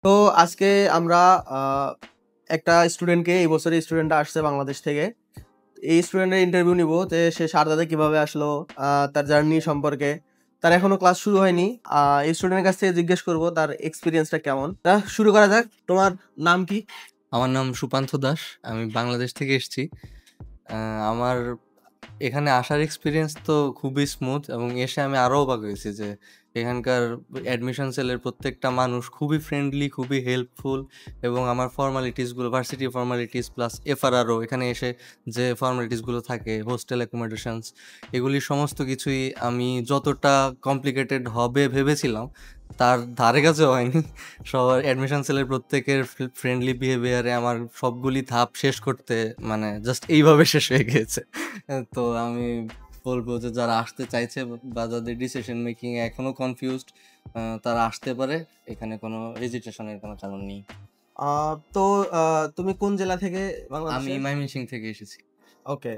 তো আজকে আমরা একটা স্টুডেন্টকে এই বছর স্টুডেন্টটা আসছে বাংলাদেশ থেকে। এই স্টুডেন্টের ইন্টারভিউ নিব যে সে শারজাতে কিভাবে আসলো, তার জার্নি সম্পর্কে। তার এখনো ক্লাস শুরু হয়নি। এই স্টুডেন্টের কাছ থেকে জিজ্ঞেস করব তার এক্সপিরিয়েন্সটা কেমন। তা শুরু করা যাক। তোমার নাম কি? আমার নাম সুপান্থ দাস। আমি বাংলাদেশ থেকে এসেছি। আমার এখানে আসার এক্সপিরিয়েন্স তো খুবই স্মুথ, এবং এসে আমি আরও অবাক হয়েছি যে এখানকার অ্যাডমিশন সেলের প্রত্যেকটা মানুষ খুবই ফ্রেন্ডলি, খুবই হেল্পফুল, এবং আমার ফর্মালিটিসগুলো, ভার্সিটি ফর্মালিটিস প্লাস এফআরআরও, এখানে এসে যে ফর্মালিটিসগুলো থাকে, হোস্টেল অ্যাকোমোডেশনস, এগুলি সমস্ত কিছুই আমি যতটা কমপ্লিকেটেড হবে ভেবেছিলাম তার ধারে কাছে হয়নি। সবার অ্যাডমিশন সেলের প্রত্যেকের ফ্রেন্ডলি বিহেভিয়ারে আমার সবগুলি ধাপ শেষ করতে মানে জাস্ট এইভাবে শেষ হয়ে গিয়েছে। তো আমি বলবো যে যারা আসতে চাইছে বা যাদের ডিসিশন মেকিং এখনো কনফিউজড, তারা আসতে পারে। এখানে কোনো হেজিটেশনের কোনো কারণ নেই। তো তুমি কোন জেলা থেকে আমি বাংলাদেশে? ময়মনসিংহ থেকে এসেছি। ওকে।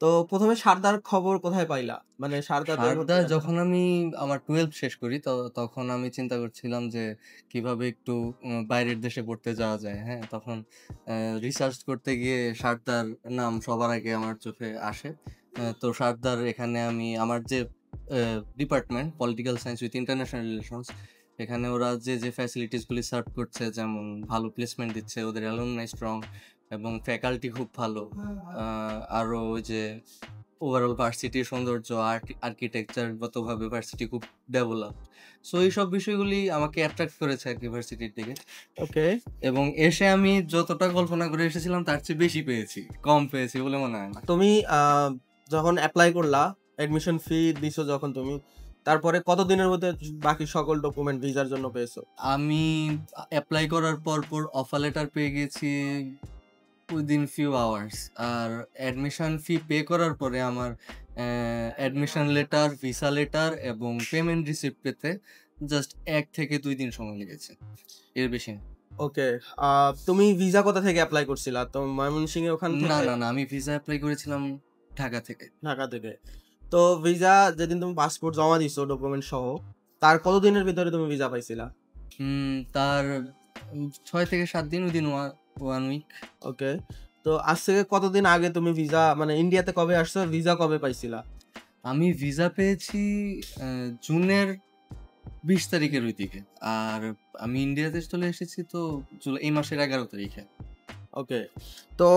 তো প্রথমে শারদার খবর কোথায় পাইলা? মানে শারদাতে ভর্তি হওয়ার যখন আমি আমার 12 শেষ করি তখন আমি চিন্তা করছিলাম যে কিভাবে একটু বাইরের দেশে পড়তে যাওয়া যায়। হ্যাঁ, তখন রিসার্চ করতে গিয়ে শারদার নাম সবার আগে আমার চোখে আসে। তো শারদার এখানে আমি আমার যে department political science with international relations, এখানে ওরা যে ফ্যাসিলিটিসগুলি সার্ভ করছে, যেমন ভালো প্লেসমেন্ট দিচ্ছে, ওদের অ্যালুমনাই স্ট্রং, এবং ফ্যাকাল্টি খুব ভালো। আরও ওই যে ওভারঅল ভার্সিটির সৌন্দর্য, আর্কিটেকচারগতভাবে ভার্সিটি খুব ডেভেলপ। সো এইসব বিষয়গুলি আমাকে অ্যাট্রাক্ট করেছে আর কি ভার্সিটির দিকে। ওকে। এবং এসে আমি যতটা কল্পনা করে এসেছিলাম তার চেয়ে বেশি পেয়েছি, কম পেয়েছি বলে মনে হয় না। তুমি যখন অ্যাপ্লাই করলা, অ্যাডমিশন ফি দিছো যখন তুমি, তারপরে কতদিনের মধ্যে বাকি সকল ডকুমেন্ট ভিসার জন্য পেয়েছো? আমি অ্যাপ্লাই করার পর অফার লেটার পেয়ে গেছি উইদিন ফিউ আওয়ার্স। আর অ্যাডমিশন ফি পে করার পরে আমার অ্যাডমিশন লেটার, ভিসা লেটার এবং পেমেন্ট রিসিপ্ট পেতে জাস্ট 1 থেকে 2 দিন সময় লেগেছে, এর বেশি না। ওকে। তুমি ভিসা কোথা থেকে অ্যাপ্লাই করছিলা? তো ময়মনসিংহে ওখান না, থেকে? না, না, আমি ভিসা অ্যাপ্লাই করেছিলাম ঢাকা থেকে। ঢাকা থেকে। তো ভিসা যেদিন তুমি পাসপোর্ট জমা দিছো ডকুমেন্ট সহ, তার কতদিনের ভিতরে তুমি ভিসা পাইছিলা? তার 6 থেকে 7 দিন, উইদিন 1 উইক। ওকে। তো আজ থেকে কতদিন আগে তুমি ভিসা, মানে ইন্ডিয়াতে কবে আসছো, ভিসা কবে পাইছিলা? আমি ভিসা পেয়েছি জুনের 20 তারিখের ওই দিকে। আর আমি ইন্ডিয়াতে চলে এসেছি তো এই মাসের 11 তারিখে। ওকে। তো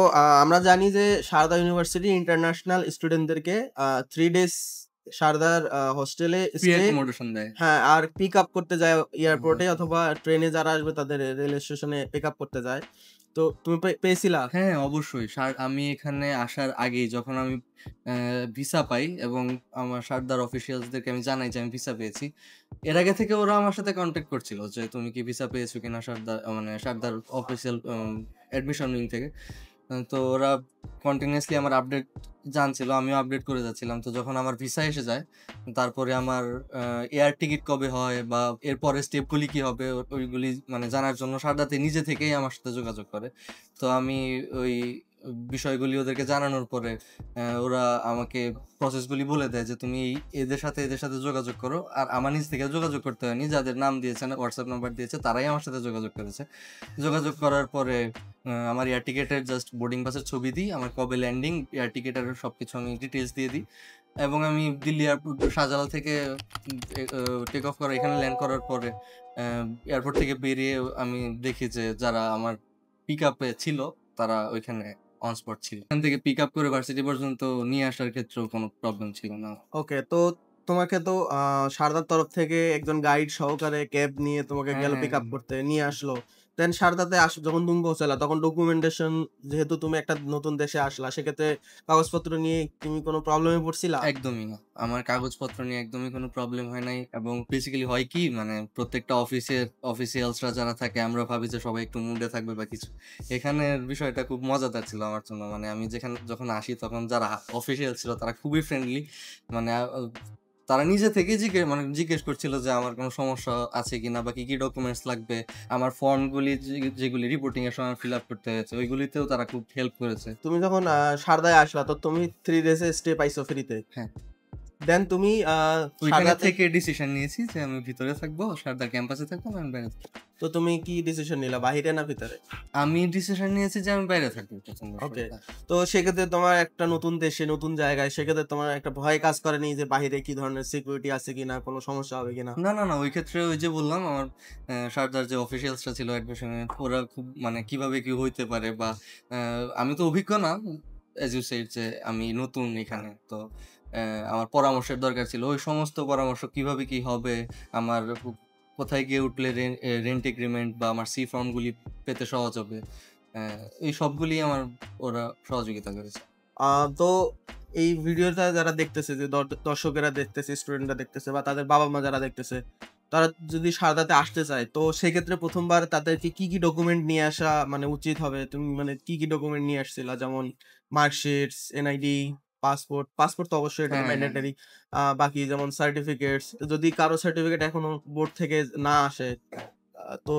আমরা জানি যে সারদা ইউনিভার্সিটি ইন্টারন্যাশনাল স্টুডেন্টদেরকে 3 ডেজ সারদার হোস্টেলে ফ্রি স্টে, অ্যাকোমোডেশন দেয়। হ্যাঁ, আর পিক আপ করতে যায় এয়ারপোর্টে, হুম। অথবা ট্রেনে যারা আসবে তাদের রেল স্টেশনে পিক আপ করতে যায়। তো তুমি পেয়েছিলা? হ্যাঁ, অবশ্যই। আমি এখানে আসার আগেই যখন আমি ভিসা পাই এবং আমার সারদার অফিসিয়ালসদেরকে আমি জানাই যে আমি ভিসা পেয়েছি। এর আগে থেকে ওরা আমার সাথে কনট্যাক্ট করছিল যে, "তুমি কি ভিসা পেয়েছো কিনা?" মানে সারদার অফিসিয়াল অ্যাডমিশন উইং থেকে। তো ওরা কন্টিনিউয়াসলি আমার আপডেট জানছিল, আমিও আপডেট করে যাচ্ছিলাম। তো যখন আমার ভিসা এসে যায়, তারপরে আমার এয়ার টিকিট কবে হয় বা এর পরের স্টেপগুলি কি হবে, ওইগুলি মানে জানার জন্য সারদাতে নিজে থেকেই আমার সাথে যোগাযোগ করে। তো আমি ওই বিষয়গুলি ওদেরকে জানানোর পরে ওরা আমাকে প্রসেসগুলি বলে দেয় যে, "তুমি এদের সাথে যোগাযোগ করো।" আর আমার নিজ থেকে যোগাযোগ করতে হয়নি। যাদের নাম দিয়েছেন, হোয়াটসঅ্যাপ নাম্বার দিয়েছে, তারাই আমার সাথে যোগাযোগ করেছে। যোগাযোগ করার পরে আমার এয়ার টিকেটের জাস্ট বোর্ডিং পাসের ছবি দিই, আমার কবে ল্যান্ডিং, এয়ার টিকেটের সবকিছু আমি ডিটেইলস দিয়ে দিই, এবং আমি দিল্লি এয়ারপোর্ট শাহজালাল থেকে টেক অফ করা, এখানে ল্যান্ড করার পরে এয়ারপোর্ট থেকে বেরিয়ে আমি দেখি যে যারা আমার পিক আপে ছিল তারা ওইখানে অন স্পট ছিল। এখান থেকে পিক আপ করে ভার্সিটি পর্যন্ত নিয়ে আসার ক্ষেত্রেও কোনো প্রবলেম ছিল না। ওকে। তো তোমাকে তো সারদার তরফ থেকে একজন গাইড সহকারে ক্যাব নিয়ে তোমাকে হ্যাঁ, গেল হ্যাঁ, পিক আপ হ্যাঁ। করতে, নিয়ে আসলো। দেন সারদাতে যখন তুমি পৌঁছালা তখন ডকুমেন্টেশন, যেহেতু তুমি একটা নতুন দেশে আসলা, সেক্ষেত্রে কাগজপত্র নিয়ে তুমি কোনো প্রবলেমে পড়ছিলা? একদমই না। আমার কাগজপত্র নিয়ে একদমই কোনো প্রবলেম হয় নাই, এবং বেসিক্যালি হয় কি, মানে প্রত্যেকটা অফিসিয়ালসরা যারা থাকে আমরা ভাবি যে সবাই একটু মুডে থাকবে বা কিছু। এখানের বিষয়টা খুব মজাদার ছিল আমার জন্য। মানে আমি যখন আসি তখন যারা অফিসিয়াল ছিল তারা খুবই ফ্রেন্ডলি। মানে তারা নিজে থেকেই জিজ্ঞেস করছিল যে আমার কোনো সমস্যা আছে কিনা বা কি ডকুমেন্টস লাগবে। আমার ফর্মগুলি যেগুলি রিপোর্টিং এর সময় ফিল আপ করতে হয়েছে, ওইগুলিতেও তারা খুব হেল্প করেছে। তুমি যখন সারদায় আসলা তো তুমি 3 ডেজ স্টে পাইছো ফ্রিতে? হ্যাঁ। দেন তুমি ওইখানে সারদাতে থেকে ডিসিশন নিয়েছি যে আমি ভিতরে থাকবো, সারদার ক্যাম্পাসে থাকবো, আমি বাইরে থাকবো। তো তুমি কি ডিসিশন নিলা, বাহিরে না ভিতরে? আমি ডিসিশন নিয়েছি যে আমি বাইরে থাকবো প্রথম ওকে, বছরটা। তো সেক্ষেত্রে তোমার একটা নতুন দেশে নতুন জায়গায় সেক্ষেত্রে তোমার একটা ভয় কাজ করেনি যে বাহিরে কি ধরনের সিকিউরিটি আছে কিনা, কোনো সমস্যা হবে কিনা? না না না, ওই ক্ষেত্রে ওই যে বললাম আমার সারদার যে অফিসিয়ালসরা ছিল অ্যাডমিশনে, ওরা খুব মানে কিভাবে কি হইতে পারে বা আমি তো অভিজ্ঞ না, অ্যাজ ইউ সেড যে আমি নতুন এখানে, তো আমার পরামর্শের দরকার ছিল। ওই সমস্ত পরামর্শ কিভাবে কি হবে, আমার কোথায় গিয়ে উঠলে রেন্ট এগ্রিমেন্ট বা আমার সি ফর্মগুলি পেতে সহজ হবে, এই সবগুলি আমার ওরা সহযোগিতা করেছে। তো এই ভিডিওটা যারা দেখতেছে, যে দর্শকেরা দেখতেছে, স্টুডেন্টরা দেখতেছে, বা তাদের বাবা মা যারা দেখতেছে, তারা যদি সারদাতে আসতে চায়, তো সেক্ষেত্রে প্রথমবার তাদেরকে কি কি ডকুমেন্ট নিয়ে আসা মানে উচিত হবে? তুমি মানে কি কি ডকুমেন্ট নিয়ে আসছিলা, যেমন মার্কশিটস, এনআইডি, পাসপোর্ট তো অবশ্যই, এটা তো হ্যাঁ হ্যাঁ ম্যান্ডেটরি। বাকি যেমন সার্টিফিকেটস, যদি কারো সার্টিফিকেট এখনো বোর্ড থেকে না আসে, তো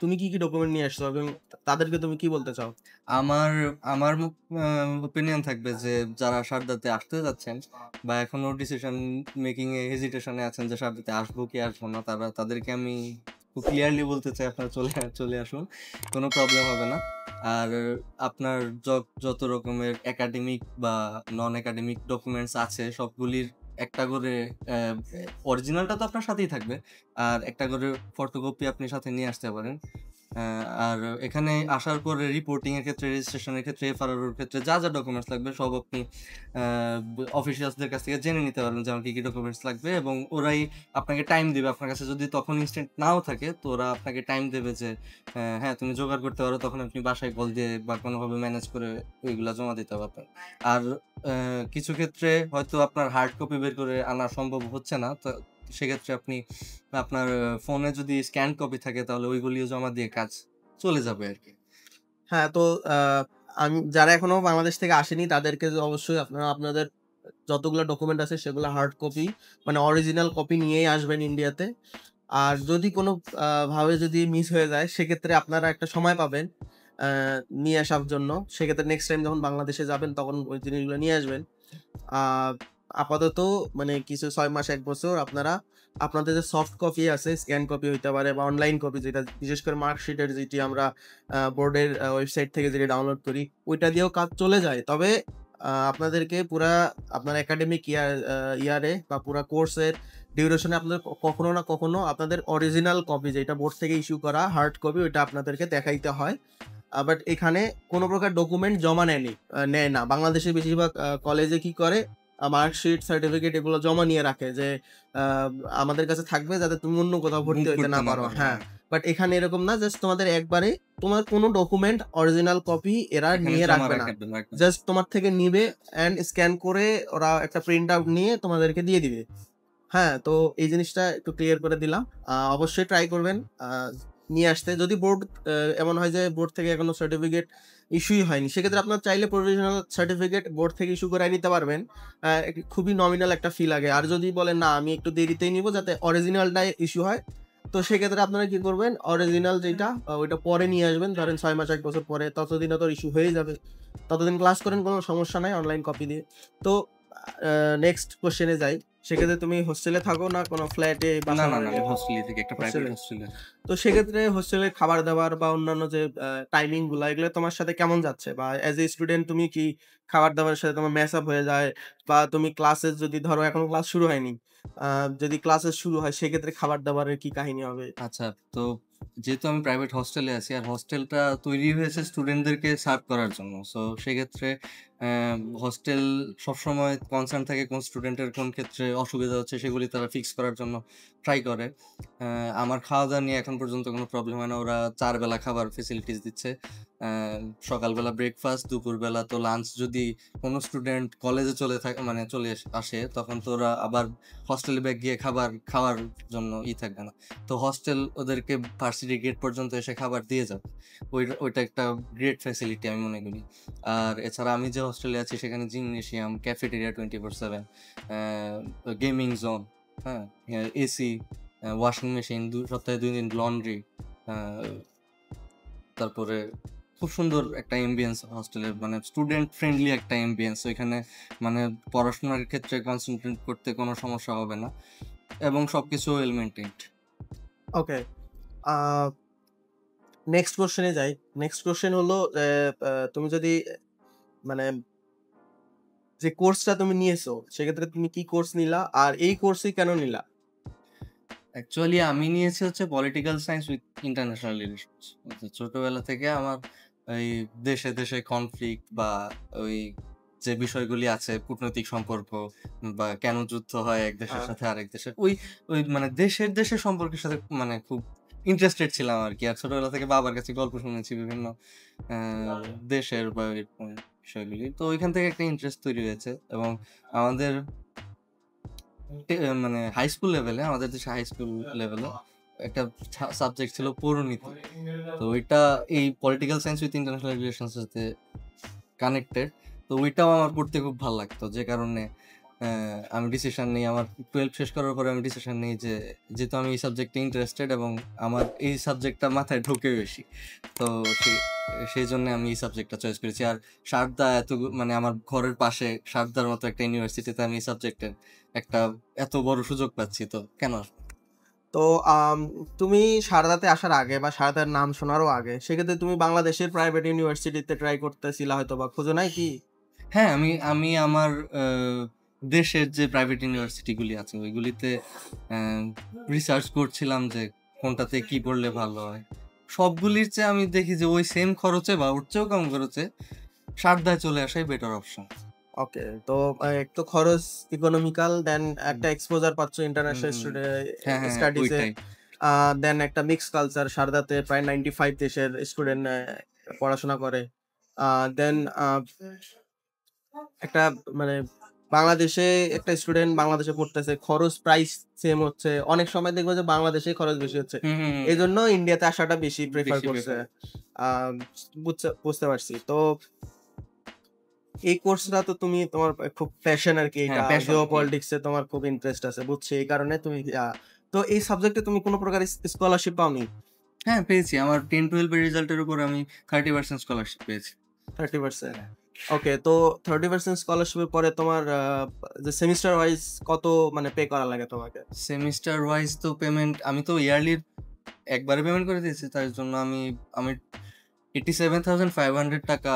তুমি কি কি ডকুমেন্ট নিয়ে আসছো এবং তাদেরকে তুমি কি বলতে চাও? আমার আমার ওপিনিয়ন থাকবে যে যারা সারদাতে আসতে যাচ্ছেন বা এখনো ডিসিশন মেকিং এ হেজিটেশনে আছেন যে সারদাতে আসবো কি আসবো না, তাদেরকে আমি খুব ক্লিয়ারলি বলতে চাই আপনারা চলে আসুন, কোনো প্রবলেম হবে না। আর আপনার যত রকমের একাডেমিক বা নন একাডেমিক ডকুমেন্টস আছে সবগুলির একটা করে অরিজিনালটা তো আপনার সাথেই থাকবে, আর একটা করে ফটোকপি আপনি সাথে নিয়ে আসতে পারেন। আর এখানে আসার পরে রিপোর্টিং এর ক্ষেত্রে, রেজিস্ট্রেশনের ক্ষেত্রে, এফআরআর এর ক্ষেত্রে যা যা ডকুমেন্টস লাগবে সব আপনি অফিসিয়ালসদের কাছ থেকে জেনে নিতে পারবেন যে আমার কি কি ডকুমেন্টস লাগবে, এবং ওরাই আপনাকে টাইম দিবে। আপনার কাছে যদি তখন ইনস্ট্যান্ট নাও থাকে তো ওরা আপনাকে টাইম দেবে যে হ্যাঁ তুমি জোগাড় করতে পারো, তখন আপনি বাসায় কল দিয়ে বা কোনোভাবে ম্যানেজ করে ওইগুলা জমা দিতে পারবেন। আর কিছু ক্ষেত্রে হয়তো আপনার হার্ড কপি বের করে আনা সম্ভব হচ্ছে না, তো সেক্ষেত্রে আপনি আপনার ফোনে যদি স্ক্যান কপি থাকে তাহলে ওইগুলিও জমা দিয়ে কাজ চলে যাবে আর কি। হ্যাঁ, তো আমি যারা এখনো বাংলাদেশ থেকে আসেনি তাদেরকে যে অবশ্যই আপনারা আপনাদের যতগুলো ডকুমেন্ট আছে সেগুলো হার্ড কপি মানে অরিজিনাল কপি নিয়েই আসবেন ইন্ডিয়াতে। আর যদি কোনো ভাবে যদি মিস হয়ে যায় সেক্ষেত্রে আপনারা একটা সময় পাবেন নিয়ে আসার জন্য। সেক্ষেত্রে নেক্সট টাইম যখন বাংলাদেশে যাবেন তখন ওই জিনিসগুলো নিয়ে আসবেন। আহ, আপাতত মানে কিছু 6 মাস 1 বছর আপনারা আপনাদের যে সফট কপি আছে, স্ক্যান কপি হইতে পারে বা অনলাইন কপি, যেটা বিশেষ করে মার্কশিটের যেটি আমরা বোর্ডের ওয়েবসাইট থেকে যেটা ডাউনলোড করি, ওইটা দিয়েও কাজ চলে যায়। তবে আপনাদেরকে পুরা আপনার একাডেমিক ইয়ারে বা পুরা কোর্সের ডিউরেশনে আপনাদের কখনো না কখনো আপনাদের অরিজিনাল কপি, যেটা বোর্ড থেকে ইস্যু করা হার্ড কপি, ওইটা আপনাদেরকে দেখাইতে হয়। বাট এখানে কোনো প্রকার ডকুমেন্ট জমা নেয় না। বাংলাদেশের বেশিরভাগ কলেজে কি করে, মার্কশিট, সার্টিফিকেট এগুলো জমা নিয়ে রাখে যে আহ, আমাদের কাছে থাকবে যাতে তুমি অন্য কোথাও ভর্তি মুভ হইতে করতে না না পারো। পারো, হ্যাঁ, হ্যাঁ। বাট এখানে এরকম না, জাস্ট তোমাদের একবারে তোমার কোনো ডকুমেন্ট অরিজিনাল কপি এরা এখানে নিয়ে জমা রাখবে না। রাখবেন রাখবেন। জাস্ট তোমার থেকে নিবে অ্যান্ড স্ক্যান করে ওরা একটা প্রিন্ট আউট নিয়ে তোমাদেরকে দিয়ে দিবে। হ্যাঁ, তো এই জিনিসটা একটু ক্লিয়ার করে দিলাম। অবশ্যই ট্রাই করবেন নিয়ে আসতে। যদি বোর্ড এমন হয় যে বোর্ড থেকে এখনো সার্টিফিকেট ইস্যুই হয়নি, সেক্ষেত্রে আপনার চাইলে প্রভিশনাল সার্টিফিকেট বোর্ড থেকে ইস্যু করে নিতে পারবেন। খুবই নমিনাল একটা ফি লাগে। আর যদি বলেন না আমি একটু দেরিতেই নিব যাতে অরিজিনালটাই ইস্যু হয়, তো সেক্ষেত্রে আপনারা কি করবেন, অরিজিনাল যেটা ওইটা পরে নিয়ে আসবেন, ধরেন 6 মাস 1 বছর পরে, ততদিনে তো ইস্যু হয়ে যাবে, ততদিন ক্লাস করেন, কোনো সমস্যা নাই, অনলাইন কপি দিয়ে। তো নেক্সট কোশ্চেনে যাই। সেক্ষেত্রে তুমি হোস্টেলে থাকো না কোনো ফ্ল্যাটে না বাসা না না, ভাড়া? আমি হস্টেলে থেকে একটা প্রাইভেট হোস্টেলে। হস্টেলে। তো সেক্ষেত্রে হোস্টেলের খাবার দাবার বা অন্যান্য যে টাইমিং গুলা, এগুলো তোমার সাথে কেমন যাচ্ছে? বা অ্যাজ এ স্টুডেন্ট তুমি কি খাবার দাবারের সাথে তোমার ম্যাচ আপ হয়ে যায়? বা তুমি ক্লাসে যদি ধরো এখনো ক্লাস শুরু হয়নি, যদি ক্লাসেস শুরু হয় সেক্ষেত্রে খাবার দাবারের কি কাহিনী হবে? আচ্ছা, তো যেহেতু আমি প্রাইভেট হস্টেলে আছি আর হস্টেলটা তৈরি হয়েছে স্টুডেন্টদেরকে সার্ভ করার জন্য, সো সেক্ষেত্রে হস্টেল সবসময় কনসার্ন থাকে কোন স্টুডেন্টের কোন ক্ষেত্রে অসুবিধা হচ্ছে সেগুলি তারা ফিক্স করার জন্য ট্রাই করে। আমার খাওয়া দাওয়া নিয়ে এখন পর্যন্ত কোনো প্রবলেম হয় না, ওরা 4 বেলা খাবার ফেসিলিটিস দিচ্ছে। সকালবেলা ব্রেকফাস্ট, দুপুরবেলা তো লাঞ্চ। যদি কোনো স্টুডেন্ট কলেজে চলে আসে তখন তো ওরা আবার হস্টেলে ব্যাক গিয়ে খাবার খাওয়ার জন্য থাকবে না, তো হস্টেল ওদেরকে ভার্সিটি গেট পর্যন্ত এসে খাবার দিয়ে যাবে। ওইটা একটা গ্রেট ফ্যাসিলিটি আমি মনে করি। আর এছাড়া আমি যে হস্টেলে আছি সেখানে জিমনেশিয়াম, ক্যাফেটেরিয়া 24/7, গেমিং জোন, হ্যাঁ, এসি, ওয়াশিং মেশিন, সপ্তাহে 2 দিন লন্ড্রি, তারপরে খুব সুন্দর একটা এমবিয়েন্স হস্টেলের, মানে স্টুডেন্ট ফ্রেন্ডলি একটা এমবিয়েন্স। ওইখানে মানে পড়াশোনার ক্ষেত্রে কনসেন্ট্রেট করতে কোনো সমস্যা হবে না, এবং সবকিছু ওয়েল মেনটেন্ড। ওকে, নেক্সট কোশ্চেনে যাই। নেক্সট কোশ্চেন হলো তুমি যদি মানে যে কোর্সটা তুমি নিয়েছো সেক্ষেত্রে তুমি কি কোর্স নিলা, আর এই কোর্সই কেন নিলা? অ্যাকচুয়ালি আমি নিয়েছি হচ্ছে political science with international relations. ছোটবেলা থেকে আমার এই দেশে দেশে কনফ্লিক্ট বা ওই যে বিষয়গুলি আছে, কূটনৈতিক সম্পর্ক বা কেন যুদ্ধ হয় এক দেশের সাথে আরেক দেশের, ওই ওই মানে দেশের সম্পর্কের সাথে মানে খুব ইন্টারেস্টেড ছিলাম আর কি। আর ছোটবেলা থেকে বাবার কাছে গল্প শুনেছি বিভিন্ন দেশের বা এরকম বিষয়গুলি, তো ওইখান থেকে একটা ইন্টারেস্ট তৈরি হয়েছে। এবং আমাদের মানে হাই স্কুল লেভেলে, আমাদের দেশে হাই স্কুল লেভেলে একটা সাবজেক্ট ছিল পৌরনীতি। তো ওইটা এই political science with international relations সাথে কানেক্টেড। তো ওইটাও আমার পড়তে খুব ভালো লাগতো, যে কারণে আমি ডিসিশন নিই আমার 12 শেষ করার পরে। আমি ডিসিশন নিই যে যেহেতু আমি এই সাবজেক্টে ইন্টারেস্টেড এবং আমার এই সাবজেক্টটা মাথায় ঢোকে বেশি, তো সেই জন্য আমি এই সাবজেক্টটা চয়েস করেছি। আর সারদা এত মানে আমার ঘরের পাশে সারদার মতো একটা ইউনিভার্সিটিতে আমি এই সাবজেক্টের একটা এত বড় সুযোগ পাচ্ছি, তো কেন আসবো? তো তুমি সারদাতে আসার আগে বা সারদার নাম শোনারও আগে সেক্ষেত্রে তুমি বাংলাদেশের প্রাইভেট ইউনিভার্সিটিতে ট্রাই করতেছিলা হয়তো, বা খোঁজো নাই কি? হ্যাঁ, আমি আমি আমার দেশের যে প্রাইভেট ইউনিভার্সিটিগুলি আছে ওইগুলিতে রিসার্চ করছিলাম যে কোনটাতে কি পড়লে ভালো হয়। সবগুলির চেয়ে আমি দেখি যে ওই সেম খরচে বা ওর চেয়েও কম খরচে সারদায় চলে আসাই বেটার অপশন। ওকে, তো একটু খরচ ইকোনমিক্যাল, দেন একটা এক্সপোজার পাচ্ছ ইন্টারন্যাশনাল হ্যাঁ হ্যাঁ, স্টাডিজে, ওইটাই। দেন একটা মিক্স কালচার। সারদাতে প্রায় 95 দেশের স্টুডেন্ট পড়াশোনা করে। দেন একটা মানে বাংলাদেশে একটা স্টুডেন্ট বাংলাদেশে পড়তেছে, খরচ প্রাইস সেম হচ্ছে, অনেক সময় দেখবো যে বাংলাদেশে খরচ বেশি হচ্ছে, এই জন্য ইন্ডিয়াতে আসাটা বেশি প্রেফার বেশি করছে। prefer। বুঝতে পারছি। তো এই কোর্সটা তো তুমি তোমার খুব প্যাশন আর কি, হ্যাঁ, এটা passion, জিও পলিটিক্সে তোমার খুব ইন্টারেস্ট আছে, বুঝছি, এই কারণে তুমি তো এই সাবজেক্টে তুমি কোনো প্রকার স্কলারশিপ পাওনি? হ্যাঁ পেয়েছি। আমার 10-12 এর রেজাল্টের উপর আমি 30% স্কলারশিপ পেয়েছি। 30%? ওকে, তো 30% স্কলারশিপের পরে তোমার যে সেমিস্টার ওয়াইজ কত মানে পে করা লাগে তোমাকে? সেমিস্টার ওয়াইজ তো পেমেন্ট আমি তো ইয়ারলি একবারে পেমেন্ট করে দিয়েছি, তার জন্য আমি 87,500 টাকা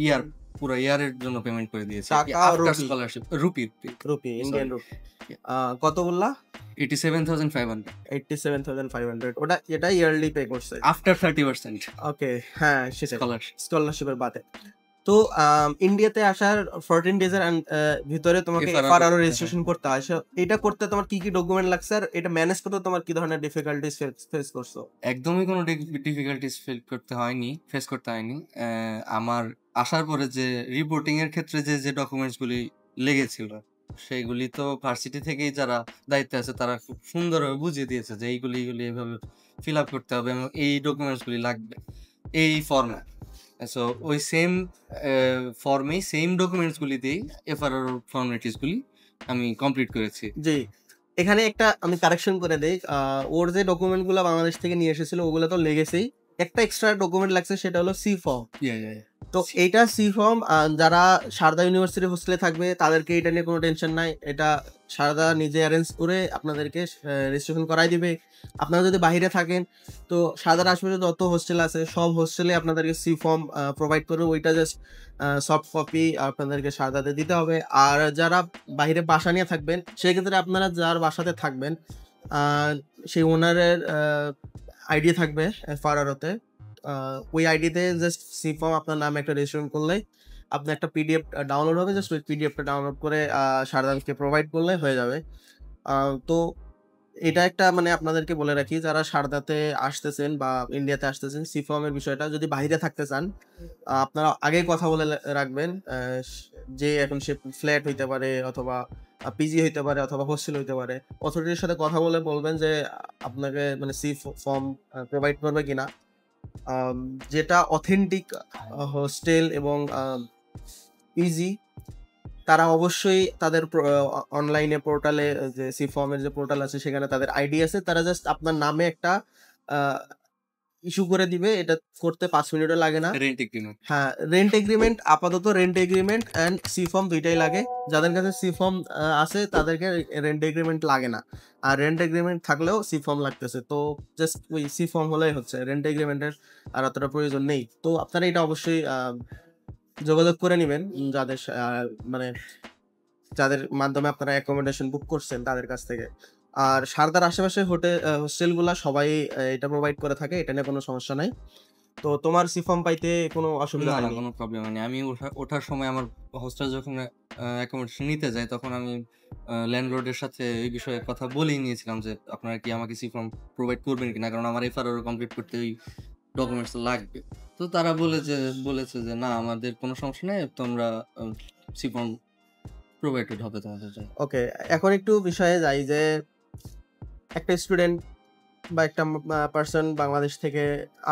ইয়ার, পুরো ইয়ারের জন্য পেমেন্ট করে দিয়েছি টাকা after rupee? Scholarship. Rupee, rupee, Indian sorry, rupee. কত বললা? 87,500 87,500, ওটা এটা ইয়ারলি পে করছে আফটার 30% ওকে। হ্যাঁ সেটাই, স্কলারশিপ। স্কলারশিপের বাদে। তো ইন্ডিয়াতে আসার 14 ডেজের ভিতরে তোমাকে FRR এফআরআর করতে হয়। রেজিস্ট্রেশন করতে হয়। এটা করতে তোমার কি কি ডকুমেন্ট লাগছে, আর এটা ম্যানেজ করতে তোমার কি ধরনের ডিফিকাল্টিস ফেস করছো? একদমই কোনো ডিফিকাল্টিস ফেস করতে হয়নি। আমার আসার পরে যে রিপোর্টিং এর ক্ষেত্রে যে ডকুমেন্টস গুলি লেগেছিল, সেগুলি তো ভার্সিটি থেকেই যারা দায়িত্বে আছে তারা খুব সুন্দরভাবে বুঝিয়ে দিয়েছে যে এইগুলি এইভাবে ফিল আপ করতে হবে এবং এই ডকুমেন্টস গুলি লাগবে এই ফর্মে। সো ওই সেম ফর্মেই সেম ডকুমেন্টস গুলি দিয়েই এফআরআর ফর্মালিটিস গুলি আমি কমপ্লিট করেছি। জি, এখানে একটা আমি কারেকশন করে দেই। ওর যে ডকুমেন্ট গুলো বাংলাদেশ থেকে নিয়ে এসেছিল ওগুলো তো লেগেছেই, একটা এক্সট্রা ডকুমেন্ট লাগছে, সেটা হলো সি ফর্ম। তো এইটা সি ফর্ম যারা সারদা ইউনিভার্সিটি হোস্টেলে থাকবে তাদেরকে এটা নিয়ে কোনো টেনশন নাই, এটা সারদা নিজে অ্যারেঞ্জ করে আপনাদেরকে রেজিস্ট্রেশন করাই দিবে। আপনারা যদি বাইরে থাকেন তো সারদার আশেপাশে যত হোস্টেল আছে সব হোস্টেলে আপনাদেরকে সি ফর্ম প্রোভাইড করবে, ওইটা জাস্ট সফট কপি আপনাদেরকে সারদাতে দিতে হবে। আর যারা বাইরে বাসা নিয়ে থাকবেন সেক্ষেত্রে আপনারা যার বাসাতে থাকবেন সেই ওনারের আইডি থাকবে ফারারতে, ওই আইডিতে জাস্ট সি ফর্ম আপনার নামে একটা রেজিস্ট্রেশন করলে আপনি একটা পিডিএফ ডাউনলোড হবে, জাস্ট ওই পিডিএফটা ডাউনলোড করে সারদাকে প্রোভাইড করলে হয়ে যাবে। তো এটা একটা মানে আপনাদেরকে বলে রাখি, যারা সারদাতে আসতেছেন বা ইন্ডিয়াতে আসতেছেন, সি ফর্মের বিষয়টা যদি বাইরে থাকতে চান আপনারা আগে কথা বলে রাখবেন। যে এখন সে ফ্ল্যাট হইতে পারে অথবা পিজি হইতে পারে অথবা হোস্টেল হইতে পারে, অথরিটির সাথে কথা বলে বলবেন যে আপনাকে মানে সি ফর্ম প্রোভাইড করবে কিনা। যেটা অথেন্টিক হোস্টেল এবং পিজি তারা অবশ্যই তাদের অনলাইনে পোর্টালে, যে সি ফর্মের যে পোর্টাল আছে সেখানে তাদের আইডি আছে, তারা জাস্ট আপনার নামে একটা ইস্যু করে দিবে, এটা করতে 5 মিনিটও লাগে না। Rent agreement. হ্যাঁ, রেন্ট এগ্রিমেন্ট, আপাতত rent agreement and C form দুইটাই লাগে। যাদের কাছে সি ফর্ম আছে তাদেরকে রেন্ট এগ্রিমেন্ট লাগে না, আর রেন্ট এগ্রিমেন্ট থাকলেও সি ফর্ম লাগতেছে। তো জাস্ট ওই সি ফর্ম হলেই হচ্ছে, রেন্ট এগ্রিমেন্টের আর অতটা প্রয়োজন নেই। তো আপনারা এটা অবশ্যই যোগাযোগ করে নেবেন যাদের মানে যাদের মাধ্যমে আপনারা অ্যাকোমোডেশন বুক করছেন তাদের কাছ থেকে। আর সারদার আশেপাশে হোস্টেলগুলা সবাই এটা প্রোভাইড করে থাকে, এটা নিয়ে কোনো সমস্যা নাই। তো তোমার সি ফর্ম পাইতে কোনো অসুবিধা না, না, হয়নি? কোনো প্রবলেম হয়নি। আমি ওঠার সময় আমার হোস্টেল যখন অ্যাকোমোডেশন নিতে যাই, তখন আমি ল্যান্ডলর্ডের সাথে এই বিষয়ে কথা বলেই নিয়েছিলাম যে আপনারা কি আমাকে সি ফর্ম প্রোভাইড করবেন কিনা, কারণ আমার এফআরআর কমপ্লিট করতে ওই ডকুমেন্টস লাগবে। তো তারা বলেছে যে না, আমাদের কোনো সমস্যা নেই, তোমরা সি ফর্ম প্রোভাইডেড হবে তোমাদের জন্য। ওকে, এখন একটু বিষয়ে যাই যে একটা স্টুডেন্ট বা একটা পার্সন বাংলাদেশ থেকে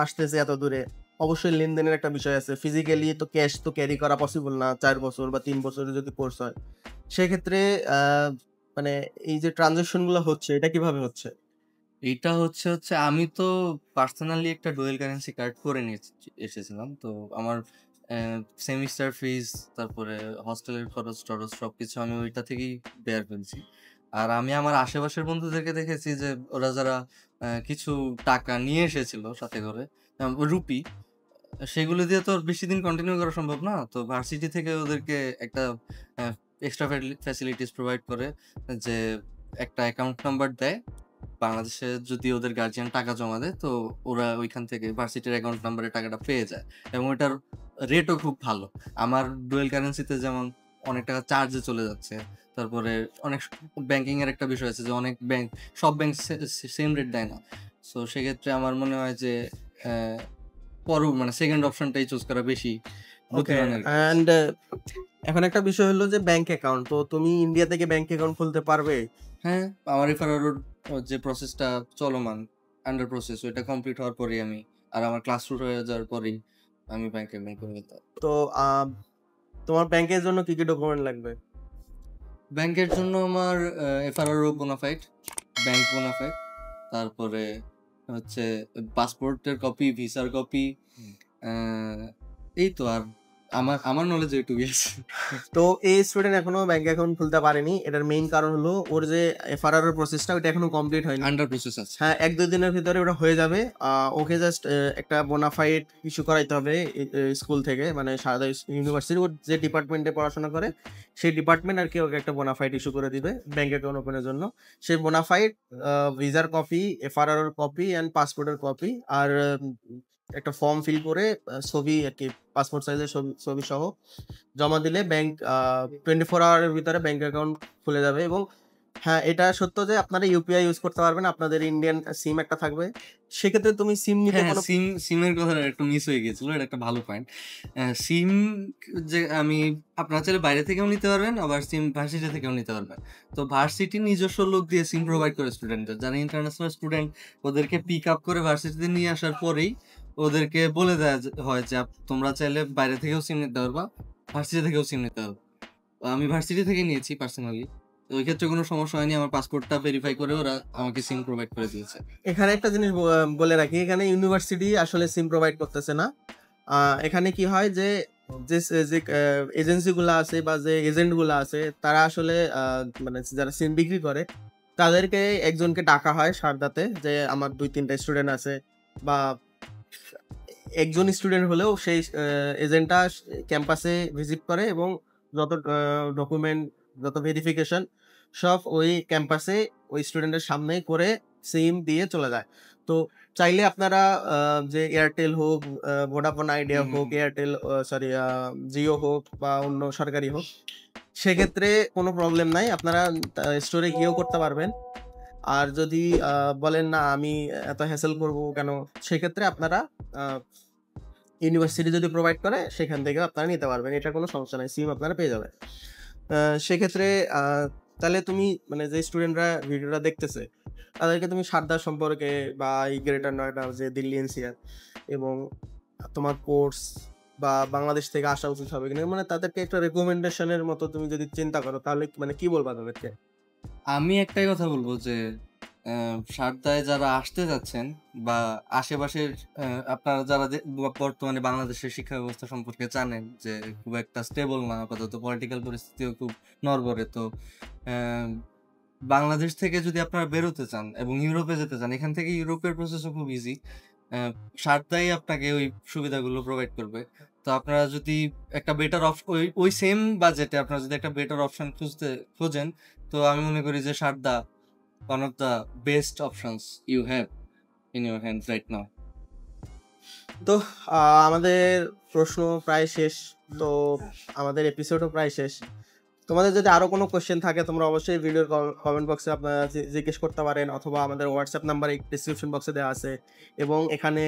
আসতেছে এত দূরে, অবশ্যই লেনদেনের একটা বিষয় আছে। ফিজিক্যালি তো ক্যাশ তো ক্যারি করা পসিবল না 4 বছর বা 3 বছরের যদি কোর্স হয়। সেক্ষেত্রে মানে এই যে ট্রানজাকশনগুলো হচ্ছে এটা কিভাবে হচ্ছে? এইটা হচ্ছে আমি তো পার্সোনালি একটা ডুয়েল কারেন্সি কার্ড করে নিয়ে এসেছিলাম। তো আমার সেমিস্টার ফিস, তারপরে হস্টেলের খরচ টরচ সবকিছু আমি ওইটা থেকেই বের ফেলছি। আর আমি আমার আশেপাশের বন্ধুদেরকে দেখেছি যে ওরা যারা কিছু টাকা নিয়ে এসেছিল সাথে করে, রুপি, সেগুলো দিয়ে তো আর বেশি দিন কন্টিনিউ করা সম্ভব না। তো ভার্সিটি থেকে ওদেরকে একটা এক্সট্রা ফ্যাসিলিটিস প্রোভাইড করে, যে একটা অ্যাকাউন্ট নাম্বার দেয়। বাংলাদেশে যদি ওদের গার্জিয়ান টাকা জমা দেয়, তো ওরা ওইখান থেকে ভার্সিটির অ্যাকাউন্ট নাম্বারে টাকাটা পেয়ে যায়, এবং ওটার রেটও খুব ভালো। আমার ডুয়েল কারেন্সিতে যেমন অনেক টাকা চার্জে চলে যাচ্ছে। তারপরে অনেক ব্যাংকিং এর একটা বিষয় আছে যে অনেক ব্যাংক, সব ব্যাংক সেম রেট দেয় না। সো সেক্ষেত্রে আমার মনে হয় যে মানে সেকেন্ড অপশনটাই চুজ করা বেশি ওকে, বুদ্ধিমান আর কি। অ্যান্ড এখন একটা বিষয় হলো যে ব্যাংক অ্যাকাউন্ট, তো তুমি ইন্ডিয়া থেকে ব্যাংক অ্যাকাউন্ট খুলতে পারবে? হ্যাঁ, আমার রেফারের যে প্রসেসটা চলমান, আন্ডার প্রসেস, ওইটা কমপ্লিট হওয়ার পরেই আর আমার ক্লাস শুরু হয়ে যাওয়ার পরেই আমি ব্যাংকে ব্যাংক করে দিতে পারবো। তো তোমার ব্যাংকের জন্য কি কি ডকুমেন্ট লাগবে? ব্যাংকের জন্য আমার এফআরআরও বোনাফাইড, ব্যাংক বোনাফাইড, তারপরে হচ্ছে পাসপোর্টের কপি, ভিসার কপি, এই তো। আর আমার নলেজে এটুকুই আছে। তো এই স্টুডেন্ট এখনো ব্যাংক অ্যাকাউন্ট খুলতে পারেনি, এটার মেইন কারণ হলো ওর যে এফআরআর এর প্রসেসটা ওটা এখনো কমপ্লিট হয়নি। আন্ডার প্রসেস আছে। হ্যাঁ, 1-2 দিনের ভিতরে ওটা হয়ে যাবে। ওকে জাস্ট একটা বোনাফাইড ইস্যু করাইতে হবে স্কুল থেকে, মানে সারদা ইউনিভার্সিটি, ওর যে ডিপার্টমেন্টে পড়াশোনা করে সেই ডিপার্টমেন্ট আর কি ওকে একটা বোনাফাইড ইস্যু করে দিবে ব্যাংক অ্যাকাউন্ট ওপেনের জন্য। সেই বোনাফাইড, ভিসার কপি, এফআরআর এর কপি অ্যান্ড পাসপোর্টের কপি, আর একটা ফর্ম ফিল করে ছবি আর কি, পাসপোর্ট সাইজের ছবি সহ জমা দিলে ব্যাংক 24 আওয়ারের ভিতরে ব্যাংক অ্যাকাউন্ট খুলে যাবে। এবং হ্যাঁ, এটা সত্য যে আপনারা ইউপিআই ইউজ করতে পারবেন, আপনাদের ইন্ডিয়ান সিম একটা থাকবে। সেক্ষেত্রে তুমি সিম নিতে হ্যাঁ, কোনো সিমের কথা একটু মিস হয়ে গেছিল, এটা একটা ভালো পয়েন্ট। সিম যে আপনারা চাইলে বাইরে থেকেও নিতে পারবেন, আবার সিম ভার্সিটি থেকেও নিতে পারবেন। তো ভার্সিটি নিজস্ব লোক দিয়ে সিম প্রোভাইড করে স্টুডেন্টদের, যারা ইন্টারন্যাশনাল স্টুডেন্ট ওদেরকে পিক আপ করে ভার্সিটিতে নিয়ে আসার পরেই ওদেরকে বলে দেওয়া হয় যে তোমরা চাইলে বাইরে থেকেও সিম নিতে পারবা, ভার্সিটি থেকেও সিম নিতে পারবা। আমি ভার্সিটি থেকে নিয়েছি পার্সোনালি, ওই ক্ষেত্রে কোনো সমস্যা হয়নি। আমার পাসপোর্টটা ভেরিফাই করে ওরা আমাকে সিম প্রোভাইড করে দিয়েছে। এখানে একটা জিনিস বলে রাখি, এখানে ইউনিভার্সিটি আসলে সিম প্রোভাইড করতেছে না। এখানে কি হয় যে যে এজেন্সিগুলো আছে বা যে এজেন্টগুলো আছে তারা আসলে মানে যারা সিম বিক্রি করে তাদেরকে একজনকে ডাকা হয় সারদাতে, যে আমার 2-3টা স্টুডেন্ট আছে, বা একজন স্টুডেন্ট হলেও সেই এজেন্টটা ক্যাম্পাসে ভিজিট করে এবং যত ডকুমেন্ট, যত ভেরিফিকেশন সব ওই ক্যাম্পাসে ওই স্টুডেন্টের সামনেই করে সিম দিয়ে চলে যায়। তো চাইলে আপনারা যে এয়ারটেল হোক, ভোডাফোন আইডিয়া হোক, এয়ারটেল সরি জিও হোক বা অন্য সরকারি হোক, সেক্ষেত্রে কোনো প্রবলেম নাই, আপনারা স্টোরে গিয়েও করতে পারবেন। আর যদি বলেন না আমি এত হ্যাসেল করব কেন, সেক্ষেত্রে আপনারা ইউনিভার্সিটি যদি প্রোভাইড করে সেখান থেকে আপনারা নিতে পারবেন, এটা কোনো সমস্যা নাই, সিম আপনারা পেয়ে যাবেন। সেক্ষেত্রে তাহলে তুমি মানে যে স্টুডেন্টরা ভিডিওটা দেখতেছে তাদেরকে তুমি সারদা সম্পর্কে বা এই গ্রেটার নয়ডা যে দিল্লি এনসিআর এবং তোমার কোর্স বা বাংলাদেশ থেকে আসা উচিত হবে কিনা, মানে তাদেরকে একটা রেকমেন্ডেশনের মতো তুমি যদি চিন্তা করো তাহলে মানে কি বলবা তাদেরকে? আমি একটাই কথা বলবো যে সারদায় যারা আসতে যাচ্ছেন বা আশেপাশের আপনারা যারা বর্তমানে বাংলাদেশের শিক্ষা ব্যবস্থা সম্পর্কে জানেন যে খুব একটা স্টেবল না, আপাতত পলিটিক্যাল পরিস্থিতিও খুব নড়বড়ে, তো বাংলাদেশ থেকে যদি আপনারা বেরোতে চান এবং ইউরোপে যেতে চান, এখান থেকে ইউরোপের প্রসেসও খুব ইজি। সারদাই আপনাকে ওই সুবিধাগুলো প্রোভাইড করবে। তো আপনারা যদি একটা বেটার ওই সেম বাজেটে আপনারা যদি একটা বেটার অপশন খোঁজেন, তো আমি মনে করি যে Sarada one of the best options you have in your hands right now. তো আমাদের প্রশ্ন প্রায় শেষ, তো আমাদের এপিসোডও প্রায় শেষ। তোমাদের যদি আরো কোনো কোশ্চেন থাকে তোমরা অবশ্যই ভিডিওর কমেন্ট বক্সে আপনারা জিজ্ঞেস করতে পারেন, অথবা আমাদের হোয়াটসঅ্যাপ নাম্বার ডিসক্রিপশন বক্সে দেওয়া আছে এবং এখানে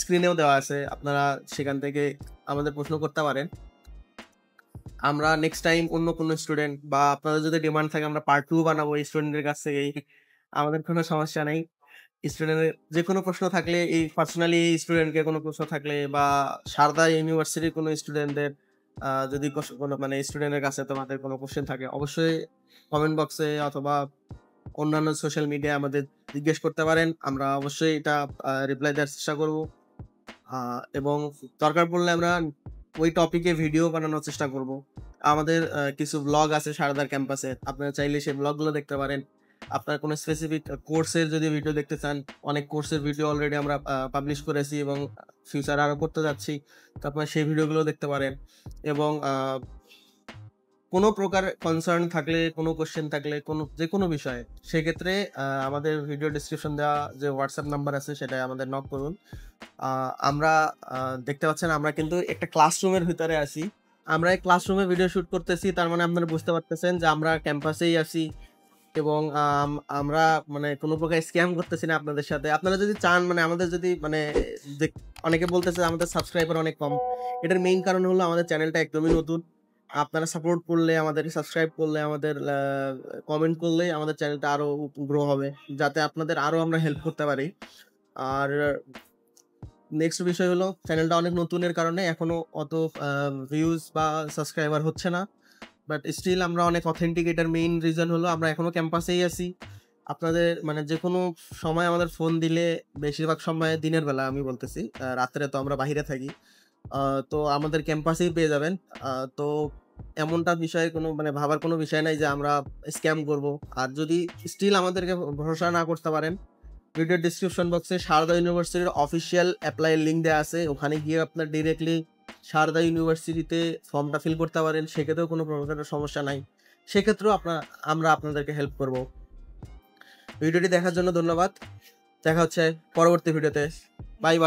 স্ক্রিনেও দেওয়া আছে, আপনারা সেখান থেকে আমাদের প্রশ্ন করতে পারেন। আমরা নেক্সট টাইম অন্য কোনো স্টুডেন্ট বা আপনাদের যদি ডিমান্ড থাকে আমরা পার্ট 2 বানাবো এই স্টুডেন্টের কাছ থেকেই, আমাদের কোনো সমস্যা নেই। স্টুডেন্টের যে কোনো প্রশ্ন থাকলে, এই পার্সোনালি স্টুডেন্টকে কোনো প্রশ্ন থাকলে বা সারদা ইউনিভার্সিটির কোনো স্টুডেন্টদের যদি কোনো মানে স্টুডেন্টের কাছে তোমাদের কোনো কোশ্চেন থাকে, অবশ্যই কমেন্ট বক্সে অথবা অন্যান্য সোশ্যাল মিডিয়ায় আমাদের জিজ্ঞেস করতে পারেন। আমরা অবশ্যই এটা রিপ্লাই দেওয়ার চেষ্টা করব, এবং দরকার পড়লে আমরা ওই টপিকে ভিডিও বানানোর চেষ্টা করব। আমাদের কিছু ব্লগ আছে সারদার ক্যাম্পাসে, আপনারা চাইলে সেই ব্লগগুলো দেখতে পারেন। আপনার কোনো স্পেসিফিক কোর্সের যদি ভিডিও দেখতে চান, অনেক কোর্সের ভিডিও অলরেডি আমরা পাবলিশ করেছি এবং ফিউচার আরও করতে যাচ্ছি, তো আপনারা সেই ভিডিওগুলো দেখতে পারেন। এবং কোনো প্রকার কনসার্ন থাকলে, কোনো কোশ্চেন থাকলে, যে কোনো বিষয়ে, সেক্ষেত্রে আমাদের ভিডিও ডিসক্রিপশন দেওয়া যে হোয়াটসঅ্যাপ নাম্বার আছে সেটাই আমাদের নক করুন। আমরা দেখতে পাচ্ছেন আমরা কিন্তু একটা ক্লাসরুমের ভিতরে আছি, আমরা এই ক্লাসরুমে ভিডিও শ্যুট করতেছি, তার মানে আপনারা বুঝতে পারতেছেন যে আমরা ক্যাম্পাসেই আছি এবং আমরা মানে কোনো প্রকার স্ক্যাম করতেছি না আপনাদের সাথে। আপনারা যদি চান, মানে আমাদের যদি মানে অনেকে বলতেছে আমাদের সাবস্ক্রাইবার অনেক কম, এটার মেইন কারণ হলো আমাদের চ্যানেলটা একদমই নতুন। আপনারা সাপোর্ট করলে, আমাদের সাবস্ক্রাইব করলে, আমাদের কমেন্ট করলে আমাদের চ্যানেলটা আরো গ্রো হবে, যাতে আপনাদের আরো আমরা হেল্প করতে পারি। আর নেক্সট বিষয় হলো চ্যানেলটা অনেক নতুনের কারণে এখনো অত ভিউজ বা সাবস্ক্রাইবার হচ্ছে না, বাট স্টিল আমরা অনেক অথেন্টিক। এটার মেইন রিজন হলো আমরা এখনো ক্যাম্পাসেই আছি। আপনাদের মানে যে কোনো সময় আমাদের ফোন দিলে, বেশিরভাগ সময় দিনের বেলা আমি বলতেছি, রাত্রে তো আমরা বাইরে থাকি, তো আমাদের ক্যাম্পাসেই পেয়ে যাবেন। তো এমনটা বিষয়ে কোনো মানে ভাবার কোনো বিষয় নাই যে আমরা স্ক্যাম করব। আর যদি স্টিল আমাদেরকে ভরসা না করতে পারেন, ভিডিও ডিসক্রিপশন বক্সে সারদা ইউনিভার্সিটির অফিসিয়াল অ্যাপ্লাইয়ের লিঙ্ক দেওয়া আছে, ওখানে গিয়ে আপনার ডিরেক্টলি সারদা ইউনিভার্সিটিতে ফর্মটা ফিল করতে পারেন, সেক্ষেত্রেও কোনো প্রকারের সমস্যা নাই, সেক্ষেত্রেও আমরা আপনাদেরকে হেল্প করব। ভিডিওটি দেখার জন্য ধন্যবাদ, দেখা হচ্ছে পরবর্তী ভিডিওতে, বাই বাই।